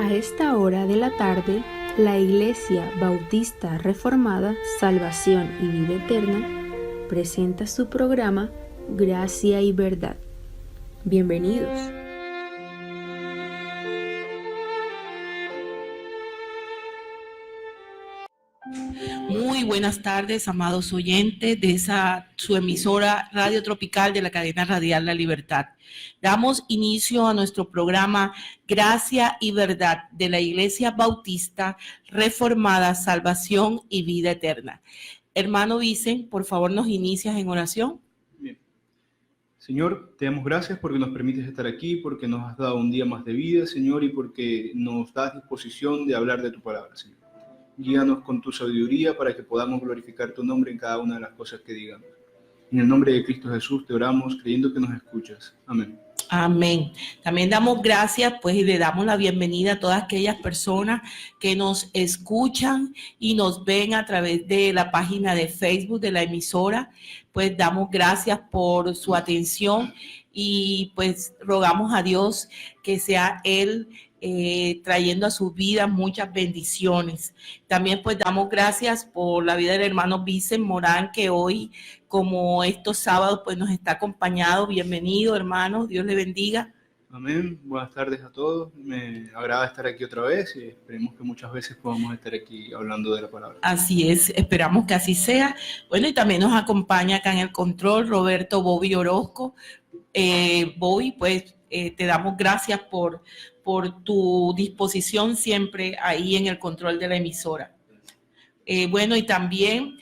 A esta hora de la tarde, la Iglesia Bautista Reformada, Salvación y Vida Eterna presenta su programa Gracia y Verdad. Bienvenidos. Muy buenas tardes, amados oyentes de su emisora Radio Tropical de la cadena radial La Libertad. Damos inicio a nuestro programa Gracia y Verdad de la Iglesia Bautista Reformada, Salvación y Vida Eterna. Hermano Vicen, por favor nos inicias en oración. Bien. Señor, te damos gracias porque nos permites estar aquí, porque nos has dado un día más de vida, Señor, y porque nos das disposición de hablar de tu palabra, Señor. Guíanos con tu sabiduría para que podamos glorificar tu nombre en cada una de las cosas que digamos. En el nombre de Cristo Jesús te oramos, creyendo que nos escuchas. Amén. Amén. También damos gracias, pues, y le damos la bienvenida a todas aquellas personas que nos escuchan y nos ven a través de la página de Facebook de la emisora. Pues damos gracias por su atención y pues rogamos a Dios que sea Él trayendo a su vida muchas bendiciones. También pues damos gracias por la vida del hermano Vicen Morán, que hoy, como estos sábados, pues nos está acompañado. Bienvenido, hermano, Dios le bendiga. Amén, buenas tardes a todos. Me agrada estar aquí otra vez y esperemos que muchas veces podamos estar aquí hablando de la palabra. Así es, esperamos que así sea. Bueno, y también nos acompaña acá en el control Roberto Bobby Orozco. Bobby, pues te damos gracias por tu disposición siempre ahí en el control de la emisora. Bueno, y también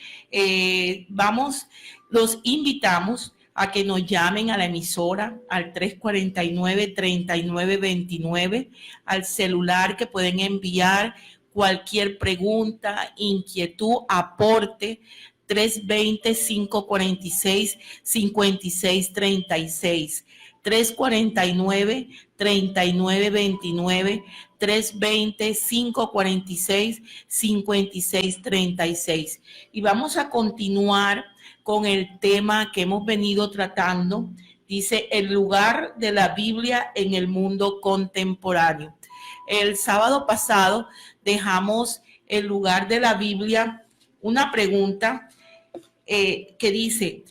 los invitamos a que nos llamen a la emisora al 349-3929, al celular, que pueden enviar cualquier pregunta, inquietud, aporte, 320-546-5636. 349-3929, 320-546-5636. Y vamos a continuar con el tema que hemos venido tratando. Dice, el lugar de la Biblia en el mundo contemporáneo. El sábado pasado dejamos el lugar de la Biblia, una pregunta que dice,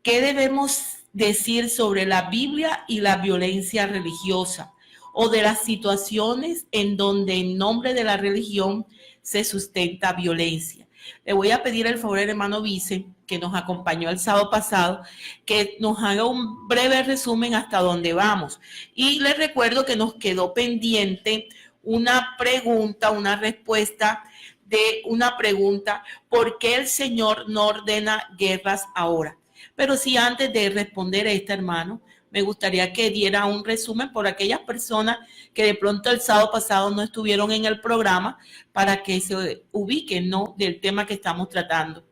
¿qué debemos decir sobre la Biblia y la violencia religiosa, o de las situaciones en donde en nombre de la religión se sustenta violencia? Le voy a pedir el favor al hermano Vicen, que nos acompañó el sábado pasado, que nos haga un breve resumen hasta dónde vamos. Y les recuerdo que nos quedó pendiente una pregunta, una respuesta de una pregunta: ¿por qué el Señor no ordena guerras ahora? Pero sí, antes de responder a esta, hermano, me gustaría que diera un resumen por aquellas personas que de pronto el sábado pasado no estuvieron en el programa, para que se ubiquen, ¿no?, del tema que estamos tratando.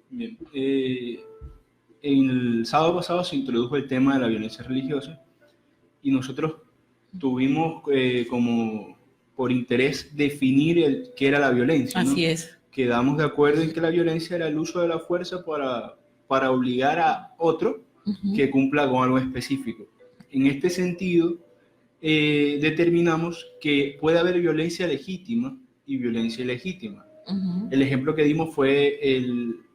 Bien, el sábado pasado se introdujo el tema de la violencia religiosa y nosotros tuvimos como por interés definir qué era la violencia, ¿no? Así es. Quedamos de acuerdo en que la violencia era el uso de la fuerza para obligar a otro que cumpla con algo específico. En este sentido, determinamos que puede haber violencia legítima y violencia ilegítima. El ejemplo que dimos fue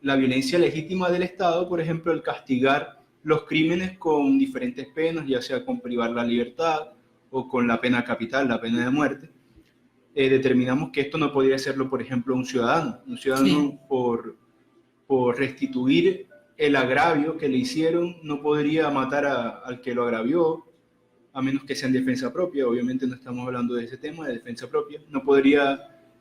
la violencia legítima del Estado, por ejemplo, el castigar los crímenes con diferentes penas, ya sea con privar la libertad o con la pena capital, la pena de muerte. Determinamos que esto no podría hacerlo, por ejemplo, un ciudadano. Un ciudadano, sí, por restituir el agravio que le hicieron, no podría matar al que lo agravió, a menos que sea en defensa propia. Obviamente no estamos hablando de ese tema, de defensa propia. No podría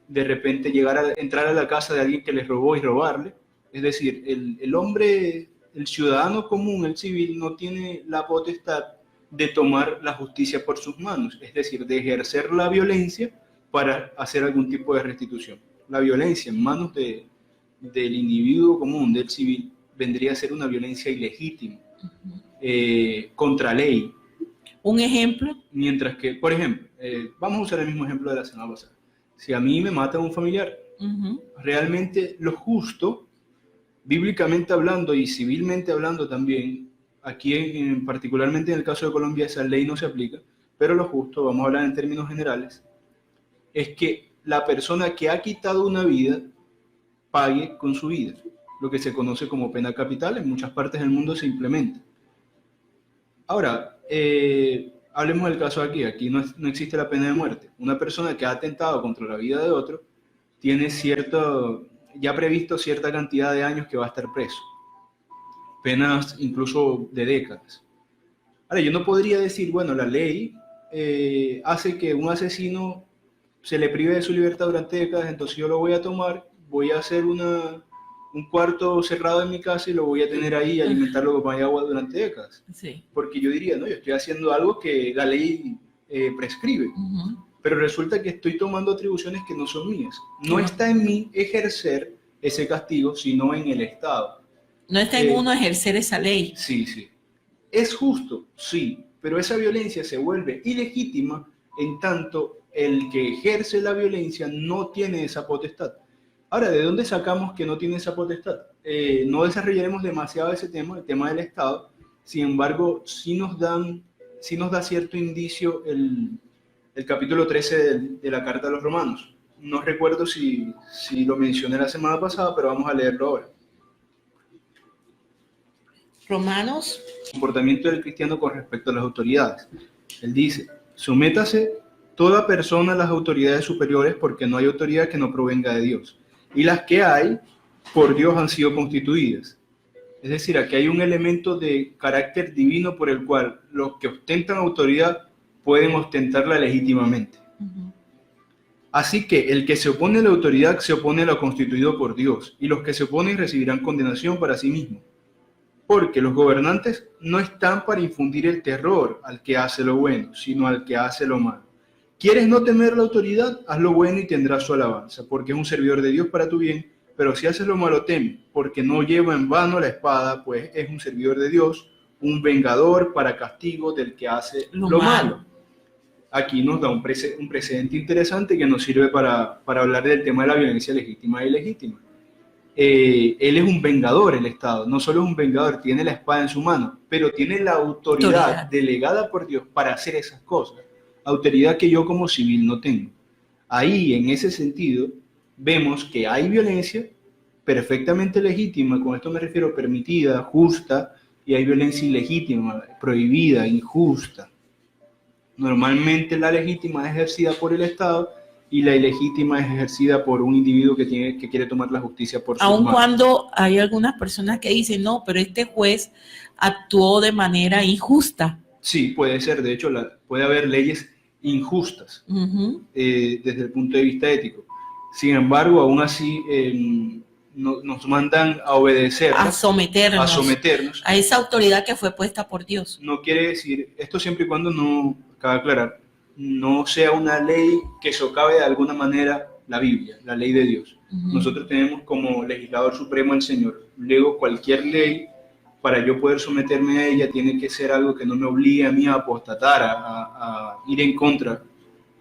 de repente entrar a la casa de alguien que les robó y robarle. Es decir, el hombre, el ciudadano común, el civil, no tiene la potestad de tomar la justicia por sus manos, es decir, de ejercer la violencia para hacer algún tipo de restitución. La violencia en manos del individuo común, del civil, vendría a ser una violencia ilegítima, contra ley. ¿Un ejemplo? Mientras que, por ejemplo, vamos a usar el mismo ejemplo de la semana pasada. Si a mí me mata un familiar, realmente lo justo, bíblicamente hablando y civilmente hablando también, aquí particularmente en el caso de Colombia esa ley no se aplica, pero lo justo, vamos a hablar en términos generales, es que la persona que ha quitado una vida pague con su vida, lo que se conoce como pena capital. En muchas partes del mundo se implementa. Ahora, hablemos del caso de aquí. Aquí no existe la pena de muerte. Una persona que ha atentado contra la vida de otro tiene ya previsto cierta cantidad de años que va a estar preso. Penas incluso de décadas. Ahora, yo no podría decir, bueno, la ley hace que un asesino se le prive de su libertad durante décadas, entonces yo lo voy a tomar, voy a hacer un cuarto cerrado en mi casa y lo voy a tener ahí y alimentarlo con pan y agua durante décadas. Sí. Porque yo diría, no, yo estoy haciendo algo que la ley prescribe. Pero resulta que estoy tomando atribuciones que no son mías. No está en mí ejercer ese castigo, sino en el Estado. No está en uno ejercer esa ley. Sí, sí. ¿Es justo? Sí, pero esa violencia se vuelve ilegítima en tanto el que ejerce la violencia no tiene esa potestad. Ahora, ¿de dónde sacamos que no tiene esa potestad? No desarrollaremos demasiado ese tema, el tema del Estado. Sin embargo, sí nos da cierto indicio el capítulo 13 de la Carta a los Romanos. No recuerdo si lo mencioné la semana pasada, pero vamos a leerlo ahora. Romanos. Comportamiento del cristiano con respecto a las autoridades. Él dice, sométase toda persona a las autoridades superiores porque no hay autoridad que no provenga de Dios. Y las que hay, por Dios han sido constituidas. Es decir, aquí hay un elemento de carácter divino por el cual los que ostentan autoridad pueden ostentarla legítimamente. Así que el que se opone a la autoridad se opone a lo constituido por Dios, y los que se oponen recibirán condenación para sí mismos. Porque los gobernantes no están para infundir el terror al que hace lo bueno, sino al que hace lo malo. ¿Quieres no temer la autoridad? Haz lo bueno y tendrás su alabanza, porque es un servidor de Dios para tu bien. Pero si haces lo malo, teme, porque no lleva en vano la espada, pues es un servidor de Dios, un vengador para castigo del que hace lo malo. Aquí nos da un precedente interesante que nos sirve para hablar del tema de la violencia legítima e ilegítima. Él es un vengador, el Estado. No solo es un vengador, tiene la espada en su mano, pero tiene la autoridad delegada por Dios para hacer esas cosas. Autoridad que yo como civil no tengo. Ahí, en ese sentido, vemos que hay violencia perfectamente legítima, con esto me refiero permitida, justa, y hay violencia ilegítima, prohibida, injusta. Normalmente la legítima es ejercida por el Estado y la ilegítima es ejercida por un individuo que quiere tomar la justicia por sus manos. Aun cuando hay algunas personas que dicen, no, pero este juez actuó de manera injusta. Sí, puede ser. De hecho, puede haber leyes injustas desde el punto de vista ético. Sin embargo, aún así nos mandan a obedecer, a someternos a esa autoridad que fue puesta por Dios. No quiere decir, esto siempre y cuando no, cabe aclarar, no sea una ley que socave de alguna manera la Biblia, la ley de Dios. Nosotros tenemos como legislador supremo al Señor. Luego, cualquier ley, para yo poder someterme a ella, tiene que ser algo que no me obligue a mí a apostatar, a ir en contra,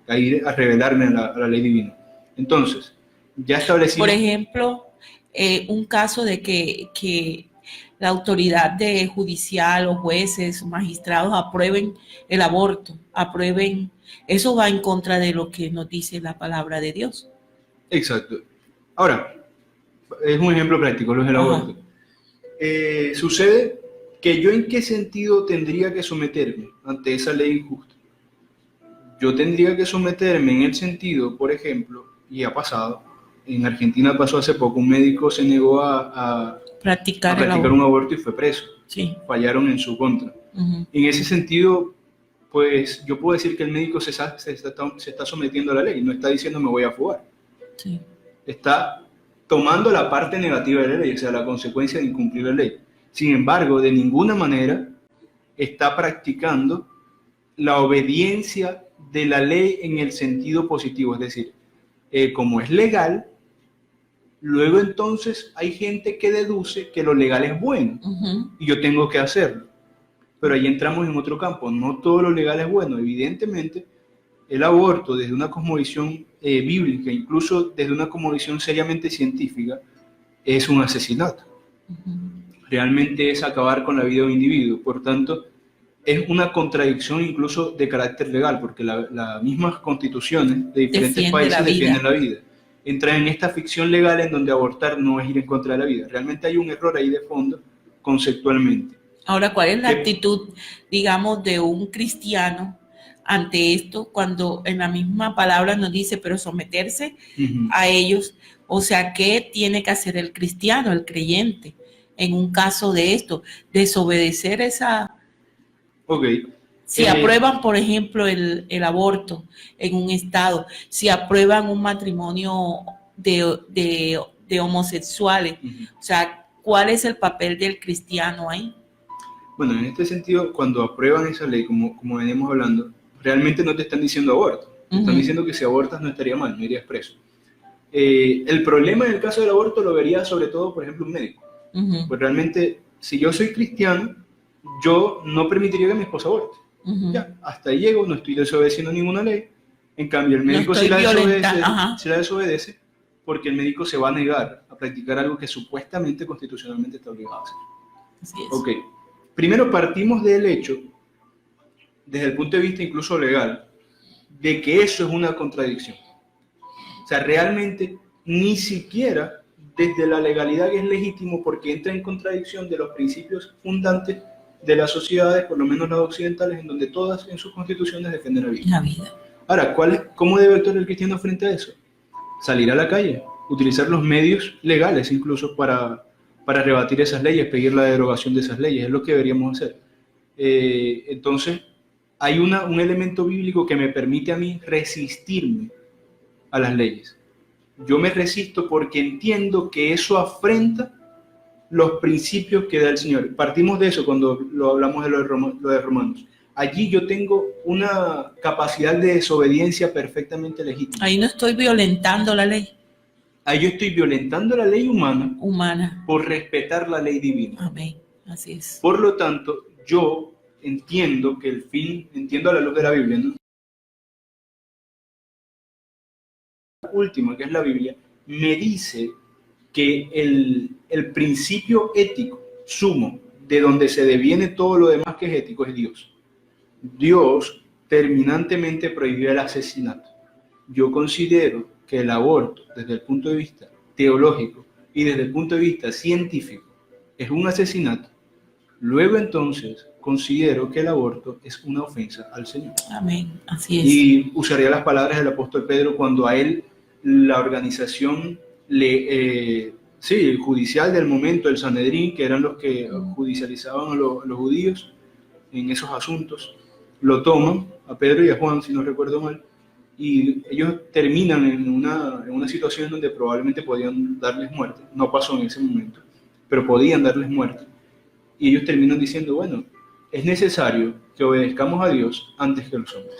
a rebelarme a la ley divina. Entonces, ya establecimos... Por ejemplo, un caso de que la autoridad judicial o jueces, magistrados aprueben el aborto, eso va en contra de lo que nos dice la palabra de Dios. Exacto. Ahora, es un ejemplo práctico, lo del aborto. Sucede que yo en qué sentido tendría que someterme ante esa ley injusta. Yo tendría que someterme en el sentido, por ejemplo, y ha pasado, en Argentina pasó hace poco, un médico se negó a practicar un aborto y fue preso. Sí. Fallaron en su contra. En ese sentido, pues yo puedo decir que el médico se está sometiendo a la ley, no está diciendo me voy a fugar. Sí. Está tomando la parte negativa de la ley, o sea, la consecuencia de incumplir la ley. Sin embargo, de ninguna manera está practicando la obediencia de la ley en el sentido positivo, es decir, como es legal, luego entonces hay gente que deduce que lo legal es bueno y yo tengo que hacerlo. Pero ahí entramos en otro campo, no todo lo legal es bueno. Evidentemente, el aborto desde una cosmovisión bíblica, incluso desde una cosmovisión seriamente científica, es un asesinato. Realmente es acabar con la vida de un individuo. Por tanto, es una contradicción incluso de carácter legal, porque las mismas constituciones de diferentes países defienden la vida. Entra en esta ficción legal en donde abortar no es ir en contra de la vida. Realmente hay un error ahí de fondo conceptualmente. Ahora, ¿cuál es la actitud, digamos, de un cristiano ante esto cuando en la misma palabra nos dice, pero someterse a ellos? O sea, ¿qué tiene que hacer el cristiano, el creyente, en un caso de esto? Desobedecer esa... Si aprueban, por ejemplo, el aborto en un estado, si aprueban un matrimonio de homosexuales, o sea, ¿cuál es el papel del cristiano ahí? Bueno, en este sentido, cuando aprueban esa ley, como veníamos hablando, realmente no te están diciendo aborto. Te están diciendo que si abortas no estaría mal, no irías preso. El problema en el caso del aborto lo vería sobre todo, por ejemplo, un médico. Pues realmente, si yo soy cristiano, yo no permitiría que mi esposa aborte. Ya, hasta ahí llego, no estoy desobedeciendo ninguna ley. En cambio, el médico sí la desobedece porque el médico se va a negar a practicar algo que supuestamente constitucionalmente está obligado a hacer. Así es. Ok, primero partimos del hecho, desde el punto de vista incluso legal, de que eso es una contradicción. O sea, realmente ni siquiera desde la legalidad, que es legítimo porque entra en contradicción de los principios fundantes de las sociedades, por lo menos las occidentales, en donde todas en sus constituciones defienden la vida. La vida. Ahora, ¿cómo debe actuar el cristiano frente a eso? Salir a la calle, utilizar los medios legales incluso para rebatir esas leyes, pedir la derogación de esas leyes, es lo que deberíamos hacer. Entonces, hay un elemento bíblico que me permite a mí resistirme a las leyes. Yo me resisto porque entiendo que eso afrenta los principios que da el Señor. Partimos de eso cuando lo hablamos de lo de Romanos. Allí yo tengo una capacidad de desobediencia perfectamente legítima. Ahí no estoy violentando la ley. Ahí yo estoy violentando la ley humana por respetar la ley divina. Amén. Así es. Por lo tanto, yo entiendo que el fin, entiendo a la luz de la Biblia, ¿no? La última, que es la Biblia, me dice que el principio ético sumo, de donde se deviene todo lo demás que es ético, es Dios. Dios terminantemente prohibió el asesinato. Yo considero que el aborto, desde el punto de vista teológico y desde el punto de vista científico, es un asesinato. Luego entonces considero que el aborto es una ofensa al Señor. Amén, así es. Y usaría las palabras del apóstol Pedro cuando a él la organización judicial del momento, el Sanedrín, que eran los que judicializaban a los judíos en esos asuntos, lo toman a Pedro y a Juan, si no recuerdo mal, y ellos terminan en una situación donde probablemente podían darles muerte. No pasó en ese momento, pero podían darles muerte. Y ellos terminan diciendo, bueno, es necesario que obedezcamos a Dios antes que a los hombres.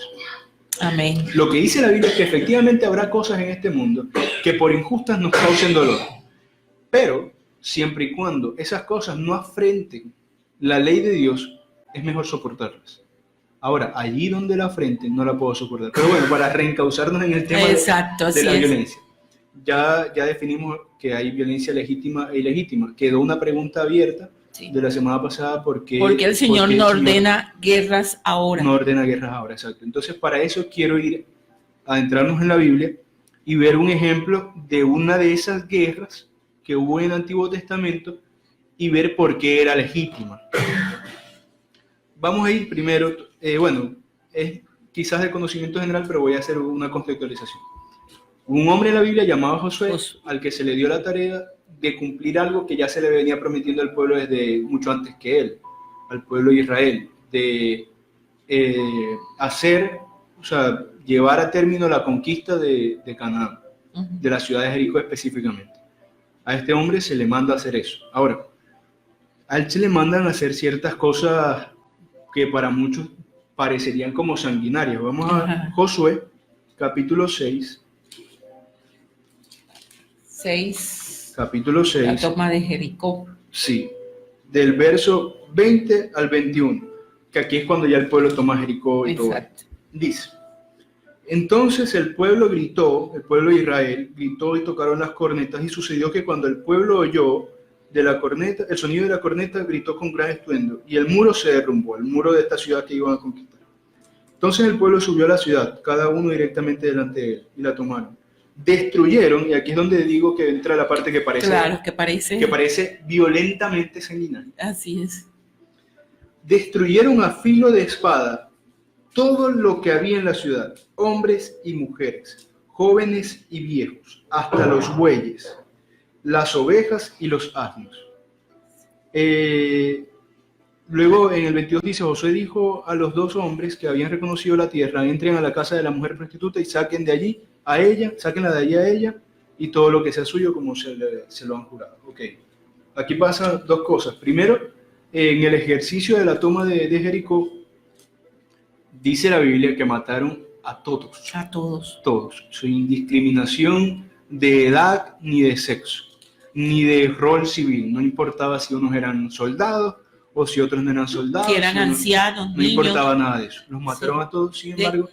Amén. Lo que dice la Biblia es que efectivamente habrá cosas en este mundo que por injustas nos causen dolor. Pero siempre y cuando esas cosas no afrenten la ley de Dios, es mejor soportarlas. Ahora, allí donde la afrenten, no la puedo soportar. Pero bueno, para reencauzarnos en el tema de la violencia. Ya definimos que hay violencia legítima e ilegítima. Quedó una pregunta abierta de la semana pasada. Porque el Señor no ordena guerras ahora. No ordena guerras ahora, exacto. Entonces, para eso quiero ir a adentrarnos en la Biblia y ver un ejemplo de una de esas guerras que hubo en el Antiguo Testamento y ver por qué era legítima. Vamos a ir primero, es quizás de conocimiento general, pero voy a hacer una contextualización. Un hombre en la Biblia llamado Josué, al que se le dio la tarea de cumplir algo que ya se le venía prometiendo al pueblo desde mucho antes que él, al pueblo de Israel, de llevar a término la conquista de Canaán, de la ciudad de Jericó específicamente. A este hombre se le manda a hacer eso. Ahora, a él se le mandan a hacer ciertas cosas que para muchos parecerían como sanguinarias. Vamos a Josué, capítulo 6. Capítulo 6. La toma de Jericó. Sí, del verso 20 al 21, que aquí es cuando ya el pueblo toma Jericó y todo. Dice, entonces el pueblo de Israel gritó y tocaron las cornetas, y sucedió que cuando el pueblo oyó de la corneta, el sonido de la corneta gritó con gran estruendo, y el muro se derrumbó, el muro de esta ciudad que iban a conquistar. Entonces el pueblo subió a la ciudad, cada uno directamente delante de él, y la tomaron. Destruyeron, y aquí es donde digo que entra la parte que parece, Claro, que parece violentamente sanguinaria. Así es. Destruyeron a filo de espada todo lo que había en la ciudad, hombres y mujeres, jóvenes y viejos, hasta los bueyes, las ovejas y los asnos. Luego en el 22 dice, Josué dijo a los 2 hombres que habían reconocido la tierra, entren a la casa de la mujer prostituta y saquen de allí a ella, sáquenla de allí a ella y todo lo que sea suyo como se lo han jurado. Okay. Aquí pasan 2 cosas. Primero, en el ejercicio de la toma de Jericó, dice la Biblia que mataron a todos. A todos. Todos, sin discriminación de edad ni de sexo, ni de rol civil. No importaba si unos eran soldados o si otros no eran soldados. Si eran ancianos, no niños. importaba nada de eso. Los mataron a todos, sin embargo.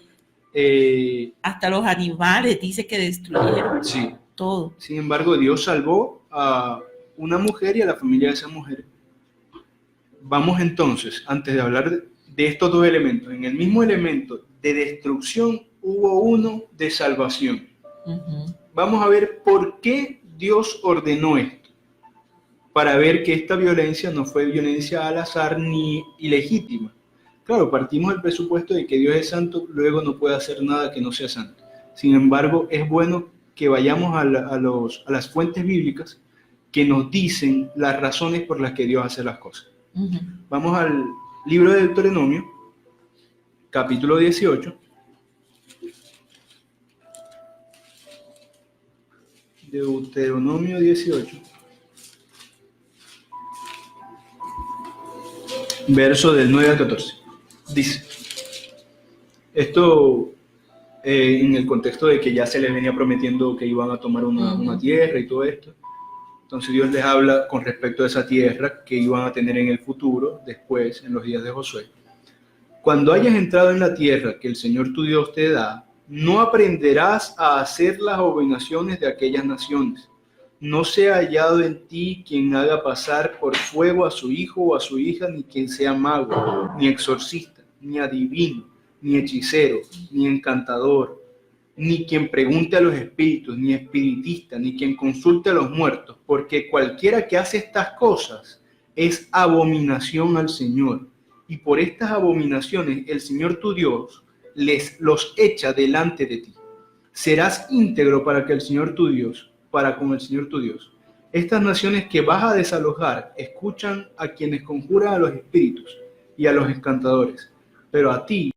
Hasta los animales, dice que destruyeron. Sí. Todo. Sin embargo, Dios salvó a una mujer y a la familia de esa mujer. Vamos entonces, antes de hablar de estos 2 elementos, en el mismo elemento de destrucción hubo uno de salvación. Uh-huh. Vamos a ver por qué Dios ordenó esto, para ver que esta violencia no fue violencia al azar ni ilegítima. Claro, partimos del presupuesto de que Dios es santo, luego no puede hacer nada que no sea santo. Sin embargo, es bueno que vayamos a las fuentes bíblicas que nos dicen las razones por las que Dios hace las cosas. Uh-huh. Vamos al libro de Deuteronomio, capítulo 18. Deuteronomio 18. Verso del 9 al 14. Dice, esto en el contexto de que ya se les venía prometiendo que iban a tomar una tierra y todo esto. Entonces Dios les habla con respecto a esa tierra que iban a tener en el futuro, después, en los días de Josué. Cuando hayas entrado en la tierra que el Señor tu Dios te da, no aprenderás a hacer las abominaciones de aquellas naciones. No sea hallado en ti quien haga pasar por fuego a su hijo o a su hija, ni quien sea mago, ni exorcista, ni adivino, ni hechicero, ni encantador, ni quien pregunte a los espíritus, ni espiritista, ni quien consulte a los muertos, porque cualquiera que hace estas cosas es abominación al Señor. Y por estas abominaciones el Señor tu Dios los echa delante de ti. Serás íntegro para con el Señor tu Dios. Estas naciones que vas a desalojar escuchan a quienes conjuran a los espíritus y a los encantadores, pero a ti.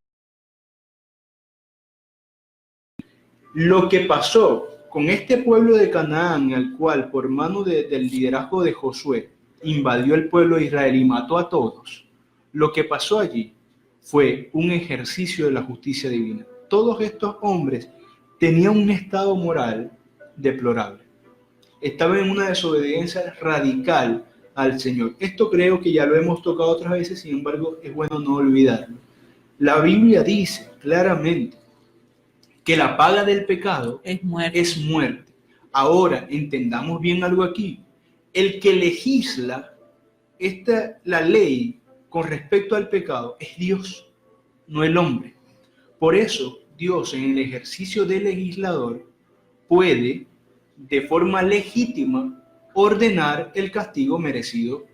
Lo que pasó con este pueblo de Canaán, al cual por mano del liderazgo de Josué invadió el pueblo de Israel y mató a todos, lo que pasó allí fue un ejercicio de la justicia divina. Todos estos hombres tenían un estado moral deplorable. Estaban en una desobediencia radical al Señor. Esto creo que ya lo hemos tocado otras veces, sin embargo, es bueno no olvidarlo. La Biblia dice claramente que la paga del pecado es muerte. Ahora, entendamos bien algo aquí. El que legisla la ley con respecto al pecado es Dios, no el hombre. Por eso, Dios, en el ejercicio de legislador, puede, de forma legítima, ordenar el castigo merecido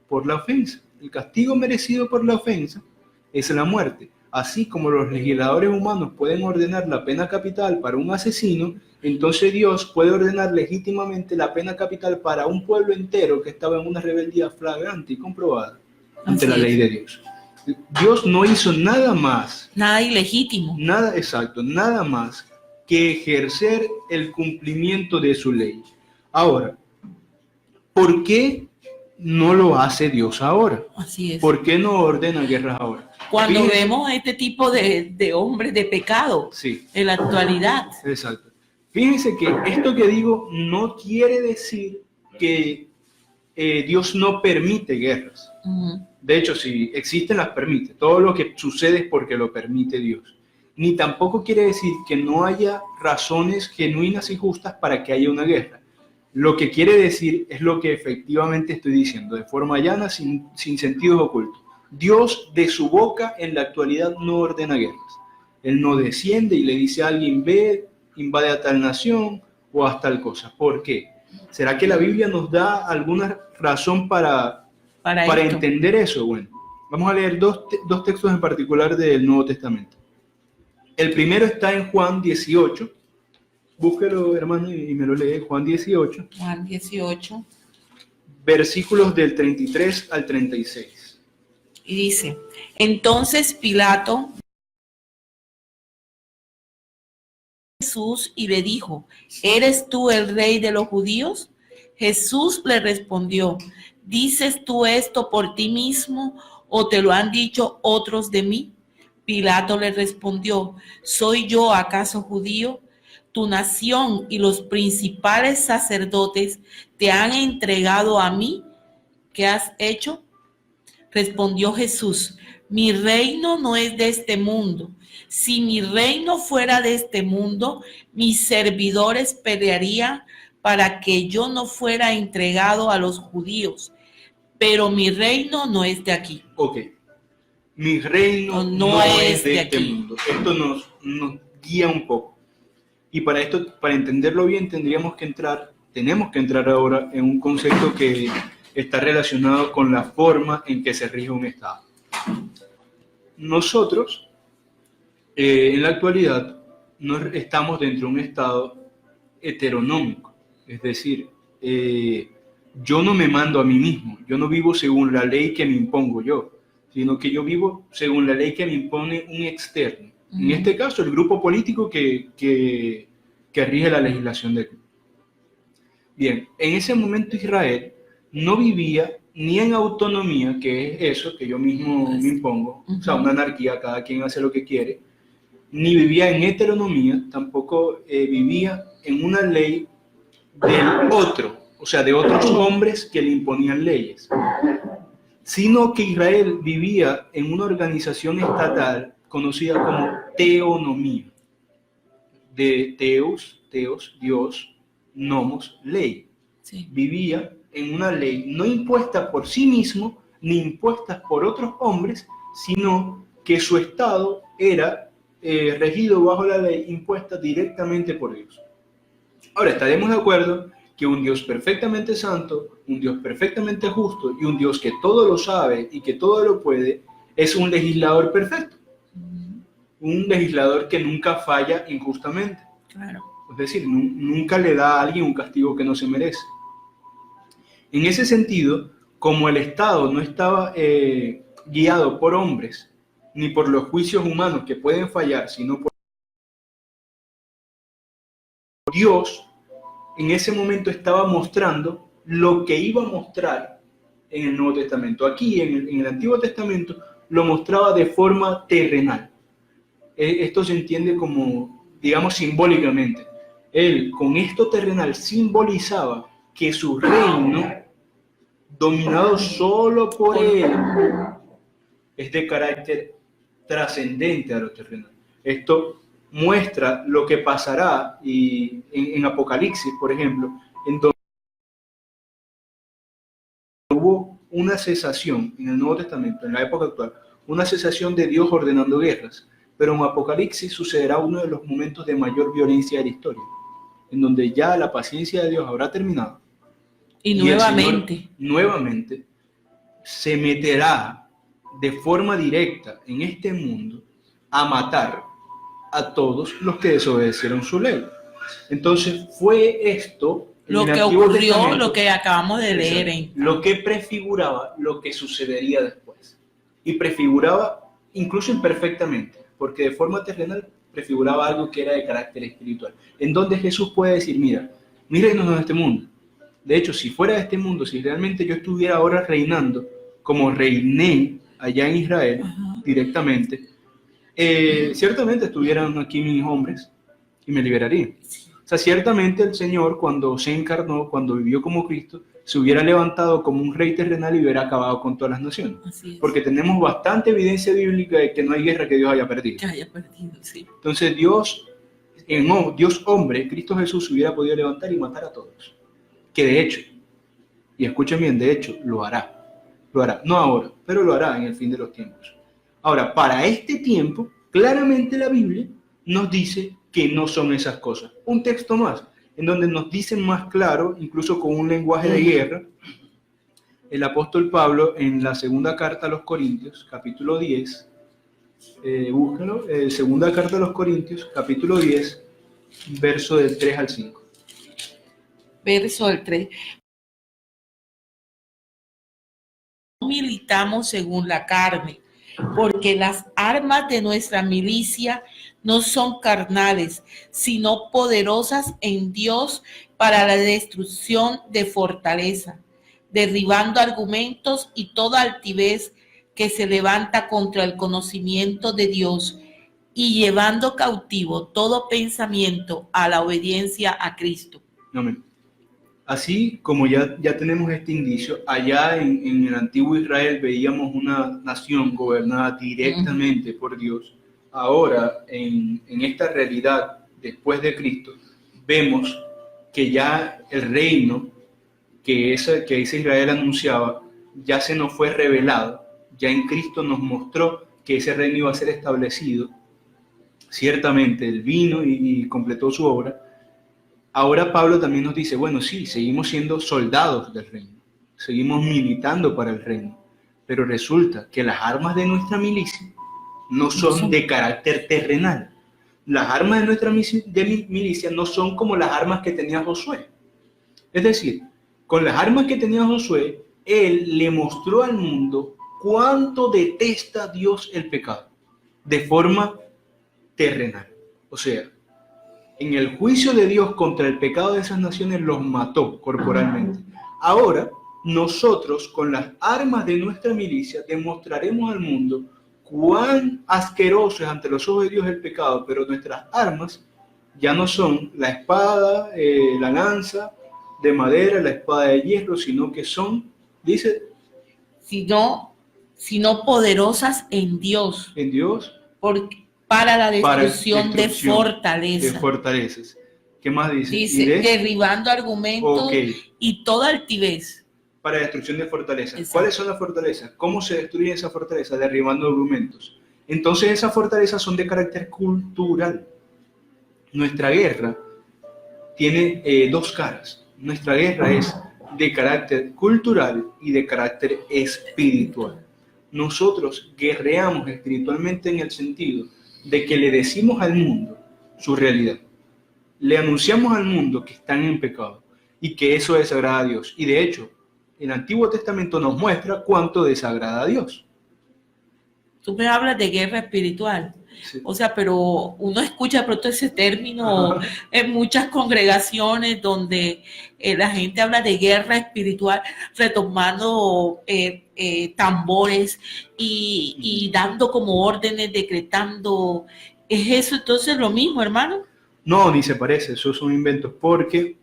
por la ofensa. El castigo merecido por la ofensa es la muerte. Así como los legisladores humanos pueden ordenar la pena capital para un asesino, entonces Dios puede ordenar legítimamente la pena capital para un pueblo entero que estaba en una rebeldía flagrante y comprobada ante la ley de Dios. Dios no hizo nada más. Nada ilegítimo. Nada más que ejercer el cumplimiento de su ley. Ahora, ¿por qué no lo hace Dios ahora? Así es. ¿Por qué no ordena guerras ahora? Cuando vemos este tipo de hombres de pecado en la actualidad. Exacto. Fíjense que esto que digo no quiere decir que Dios no permite guerras. Uh-huh. De hecho, si existen, las permite. Todo lo que sucede es porque lo permite Dios. Ni tampoco quiere decir que no haya razones genuinas y justas para que haya una guerra. Lo que quiere decir es lo que efectivamente estoy diciendo, de forma llana, sin sentidos ocultos. Dios de su boca en la actualidad no ordena guerras. Él no desciende y le dice a alguien, ve, invade a tal nación o haz tal cosa. ¿Por qué? ¿Será que la Biblia nos da alguna razón para entender eso? Bueno, vamos a leer dos textos en particular del Nuevo Testamento. El primero está en Juan 18. Búsquelo, hermano, y me lo lee. Juan 18. Juan 18. Versículos del 33 al 36. Y dice, entonces Pilato Jesús y le dijo, ¿eres tú el rey de los judíos? Jesús le respondió, ¿dices tú esto por ti mismo o te lo han dicho otros de mí? Pilato le respondió, ¿soy yo acaso judío? Tu nación y los principales sacerdotes te han entregado a mí. ¿Qué has hecho? Respondió Jesús, mi reino no es de este mundo. Si mi reino fuera de este mundo, mis servidores pelearían para que yo no fuera entregado a los judíos. Pero mi reino no es de aquí. Ok. Mi reino no es de este mundo. Esto nos guía un poco. Y para entenderlo bien, tenemos que entrar ahora en un concepto que está relacionado con la forma en que se rige un Estado. Nosotros, en la actualidad, no estamos dentro de un Estado heteronómico. Es decir, yo no me mando a mí mismo, yo no vivo según la ley que me impongo yo, sino que yo vivo según la ley que me impone un externo. En este caso, el grupo político que rige la legislación del grupo. Bien, en ese momento Israel no vivía ni en autonomía, que es eso que yo mismo me impongo, o sea, una anarquía, cada quien hace lo que quiere, ni vivía en heteronomía, tampoco vivía en una ley del otro, o sea, de otros hombres que le imponían leyes, sino que Israel vivía en una organización estatal conocida como teonomía, de teos, Dios, nomos, ley. Sí. Vivía en una ley no impuesta por sí mismo, ni impuesta por otros hombres, sino que su estado era regido bajo la ley impuesta directamente por Dios. Ahora, estaremos de acuerdo que un Dios perfectamente santo, un Dios perfectamente justo y un Dios que todo lo sabe y que todo lo puede, es un legislador perfecto. Un legislador que nunca falla injustamente. Claro. Es decir, nunca le da a alguien un castigo que no se merece. En ese sentido, como el Estado no estaba guiado por hombres, ni por los juicios humanos que pueden fallar, sino por Dios, en ese momento estaba mostrando lo que iba a mostrar en el Nuevo Testamento. Aquí, en el Antiguo Testamento, lo mostraba de forma terrenal. Esto se entiende como, digamos, simbólicamente. Él, con esto terrenal, simbolizaba que su reino, dominado solo por él, es de carácter trascendente a lo terrenal. Esto muestra lo que pasará y en Apocalipsis, por ejemplo, en donde hubo una cesación en el Nuevo Testamento, en la época actual, una cesación de Dios ordenando guerras. Pero en Apocalipsis sucederá uno de los momentos de mayor violencia de la historia, en donde ya la paciencia de Dios habrá terminado. Y nuevamente. Nuevamente se meterá de forma directa en este mundo a matar a todos los que desobedecieron su ley. Entonces fue esto lo que ocurrió, lo que acabamos de leer. Lo que prefiguraba lo que sucedería después. Y prefiguraba incluso imperfectamente, porque de forma terrenal prefiguraba algo que era de carácter espiritual, en donde Jesús puede decir, mira, mi reino no es de este mundo. De hecho, si fuera de este mundo, si realmente yo estuviera ahora reinando, como reiné allá en Israel, directamente, ciertamente estuvieran aquí mis hombres y me liberarían. O sea, ciertamente el Señor, cuando se encarnó, cuando vivió como Cristo, se hubiera levantado como un rey terrenal y hubiera acabado con todas las naciones. Porque tenemos bastante evidencia bíblica de que no hay guerra que Dios haya perdido. Sí. Entonces Dios hombre, Cristo Jesús, se hubiera podido levantar y matar a todos. que de hecho, y escuchen bien, de hecho, lo hará, no ahora, pero lo hará en el fin de los tiempos. Ahora, para este tiempo, claramente la Biblia nos dice que no son esas cosas. Un texto más, en donde nos dice más claro, incluso con un lenguaje de guerra, el apóstol Pablo en la segunda carta a los Corintios, capítulo 10, búsquenlo, segunda carta a los Corintios, capítulo 10, verso del 3 al 5. Verso del 3. No militamos según la carne, porque las armas de nuestra milicia no son carnales, sino poderosas en Dios para la destrucción de fortaleza, derribando argumentos y toda altivez que se levanta contra el conocimiento de Dios y llevando cautivo todo pensamiento a la obediencia a Cristo. Amén. Así como ya tenemos este indicio, allá en el antiguo Israel veíamos una nación gobernada directamente por Dios. Ahora, en esta realidad, después de Cristo, vemos que ya el reino que ese Israel anunciaba ya se nos fue revelado. Ya en Cristo nos mostró que ese reino iba a ser establecido. Ciertamente, Él vino y completó su obra. Ahora Pablo también nos dice, bueno, sí, seguimos siendo soldados del reino, seguimos militando para el reino, pero resulta que las armas de nuestra milicia no son de carácter terrenal. Las armas de nuestra milicia no son como las armas que tenía Josué. Es decir, con las armas que tenía Josué, él le mostró al mundo cuánto detesta Dios el pecado, de forma terrenal. O sea, en el juicio de Dios contra el pecado de esas naciones los mató corporalmente. Ahora, nosotros con las armas de nuestra milicia demostraremos al mundo cuán asqueroso es ante los ojos de Dios el pecado, pero nuestras armas ya no son la espada, la lanza de madera, la espada de hierro, sino que son, dice, sino poderosas en Dios. En Dios. Para la destrucción de fortalezas. De fortalezas. ¿Qué más dice? Dice, derribando argumentos y toda altivez. Para destrucción de fortalezas. Exacto. ¿Cuáles son las fortalezas? ¿Cómo se destruyen esas fortalezas? Derribando argumentos. Entonces esas fortalezas son de carácter cultural. Nuestra guerra tiene dos caras. Nuestra guerra es de carácter cultural y de carácter espiritual. Nosotros guerreamos espiritualmente en el sentido de que le decimos al mundo su realidad. Le anunciamos al mundo que están en pecado y que eso desagrada a Dios. Y de hecho, el Antiguo Testamento nos muestra cuánto desagrada a Dios. Tú me hablas de guerra espiritual. Sí. O sea, pero uno escucha pronto ese término en muchas congregaciones donde la gente habla de guerra espiritual, retomando tambores y dando como órdenes, decretando. ¿Es eso entonces lo mismo, hermano? No, ni se parece, esos son inventos, porque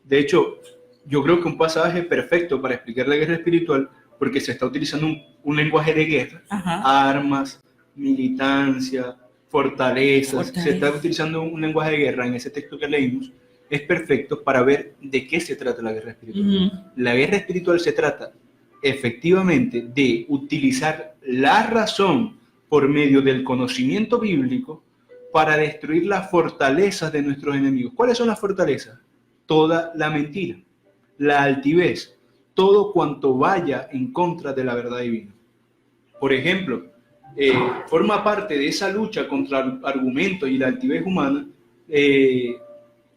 de hecho yo creo que un pasaje perfecto para explicar la guerra espiritual, porque se está utilizando un lenguaje de guerra, armas, militancia, fortalezas, se está utilizando un lenguaje de guerra en ese texto que leímos, es perfecto para ver de qué se trata la guerra espiritual. La guerra espiritual se trata efectivamente de utilizar la razón por medio del conocimiento bíblico para destruir las fortalezas de nuestros enemigos. ¿Cuáles son las fortalezas? Toda la mentira, la altivez, todo cuanto vaya en contra de la verdad divina. Por ejemplo, forma parte de esa lucha contra argumentos y la altivez humana,